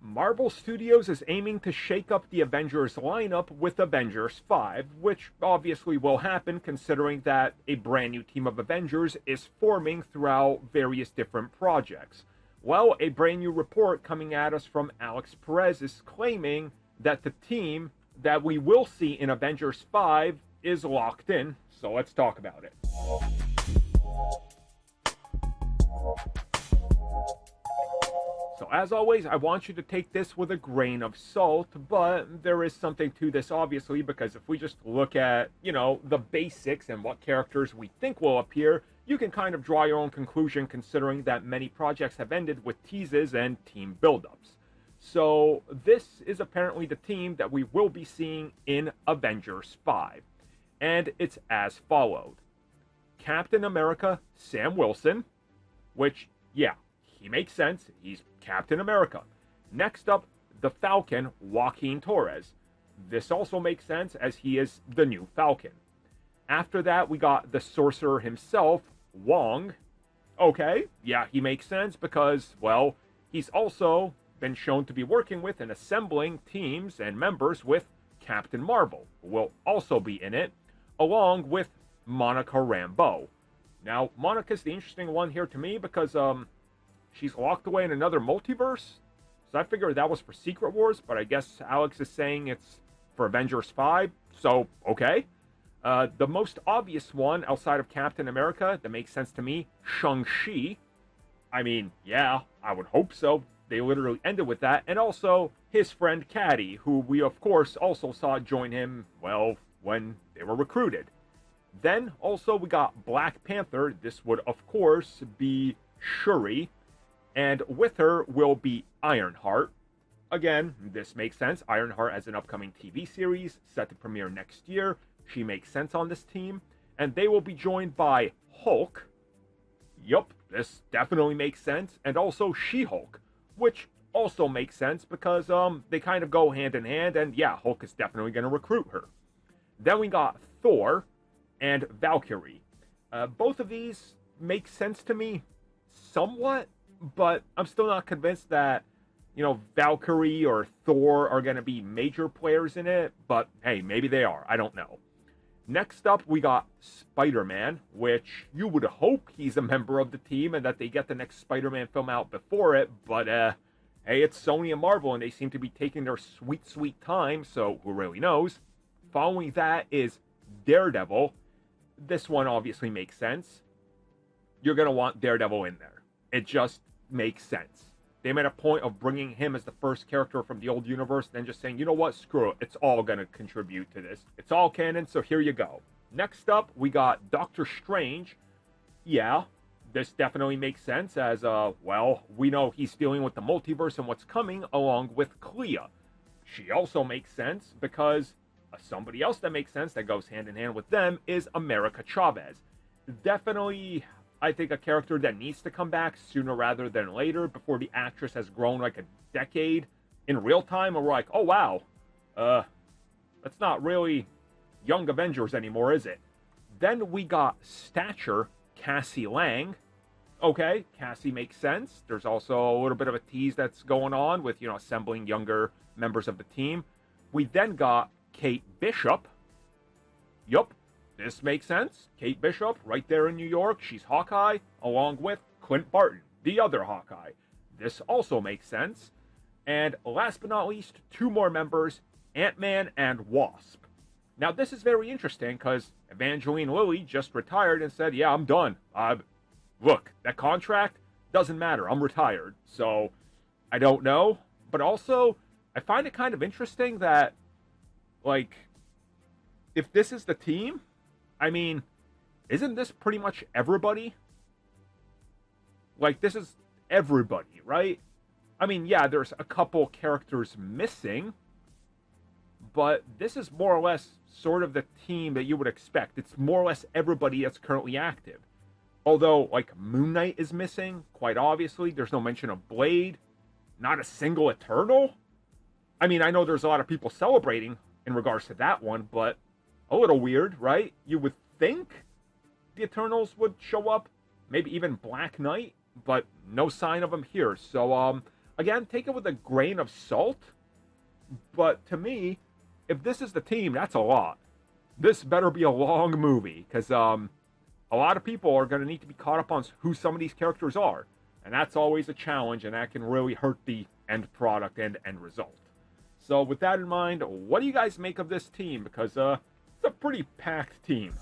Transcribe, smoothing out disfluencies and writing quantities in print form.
Marvel Studios is aiming to shake up the Avengers lineup with Avengers 5, which obviously will happen considering that a brand new team of Avengers is forming throughout various different projects. Well, a brand new report coming at us from Alex Perez is claiming that the team that we will see in Avengers 5 is locked in, so let's talk about it. So as always, I want you to take this with a grain of salt, but there is something to this obviously, because if we just look at, the basics and what characters we think will appear, you can kind of draw your own conclusion considering that many projects have ended with teases and team buildups. So this is apparently the team that we will be seeing in Avengers 5. And it's as followed. Captain America, Sam Wilson, which, yeah, he makes sense. He's Captain America. Next up, the Falcon, Joaquin Torres. This also makes sense as he is the new Falcon. After that, we got the Sorcerer himself, Wong. Okay, yeah, he makes sense because, well, he's also been shown to be working with and assembling teams and members with Captain Marvel, who will also be in it, along with Monica Rambeau. Now, Monica's the interesting one here to me because, she's locked away in another multiverse. So I figured that was for Secret Wars, but I guess Alex is saying it's for Avengers 5. So, okay. The most obvious one outside of Captain America that makes sense to me, Shang-Chi. I mean, yeah, I would hope so. They literally ended with that. And also his friend Caddy, who we of course also saw join him, well, when they were recruited. Then also we got Black Panther. This would of course be Shuri. And with her will be Ironheart. Again, this makes sense. Ironheart as an upcoming TV series set to premiere next year. She makes sense on this team. And they will be joined by Hulk. Yup, this definitely makes sense. And also She-Hulk, which also makes sense because they kind of go hand in hand. And yeah, Hulk is definitely going to recruit her. Then we got Thor and Valkyrie. Both of these make sense to me somewhat. But I'm still not convinced that, Valkyrie or Thor are going to be major players in it. But, hey, maybe they are. I don't know. Next up, we got Spider-Man, which you would hope he's a member of the team and that they get the next Spider-Man film out before it. But, hey, it's Sony and Marvel, and they seem to be taking their sweet, sweet time. So, who really knows? Following that is Daredevil. This one obviously makes sense. You're going to want Daredevil in there. It just makes sense. They made a point of bringing him as the first character from the old universe, then just saying, you know what, screw it. It's all going to contribute to this. It's all canon, so here you go. Next up, we got Doctor Strange. Yeah, this definitely makes sense as, well, we know he's dealing with the multiverse and what's coming along with Clea. She also makes sense because somebody else that makes sense that goes hand in hand with them is America Chavez. Definitely, I think, a character that needs to come back sooner rather than later before the actress has grown like a decade in real time and we're like, oh wow, that's not really Young Avengers anymore, is it? Then we got Stature, Cassie Lang. Okay, Cassie makes sense. There's also a little bit of a tease that's going on with, assembling younger members of the team. We then got Kate Bishop. Yup. This makes sense. Kate Bishop, right there in New York. She's Hawkeye, along with Clint Barton, the other Hawkeye. This also makes sense. And last but not least, two more members, Ant-Man and Wasp. Now, this is very interesting because Evangeline Lilly just retired and said, yeah, I'm done. Look, that contract doesn't matter. I'm retired. So, I don't know. But also, I find it kind of interesting that, like, if this is the team, I mean, isn't this pretty much everybody? Like, this is everybody, right? I mean, yeah, there's a couple characters missing, but this is more or less sort of the team that you would expect. It's more or less everybody that's currently active. Although, like, Moon Knight is missing, quite obviously. There's no mention of Blade. Not a single Eternal. I mean, I know there's a lot of people celebrating in regards to that one, but a little weird, right? You would think the Eternals would show up, maybe even Black Knight, but no sign of them here. So, again, take it with a grain of salt. But to me, if this is the team, that's a lot. This better be a long movie, because a lot of people are going to need to be caught up on who some of these characters are. And that's always a challenge, and that can really hurt the end product and end result. So with that in mind, what do you guys make of this team? Because it's a pretty packed team.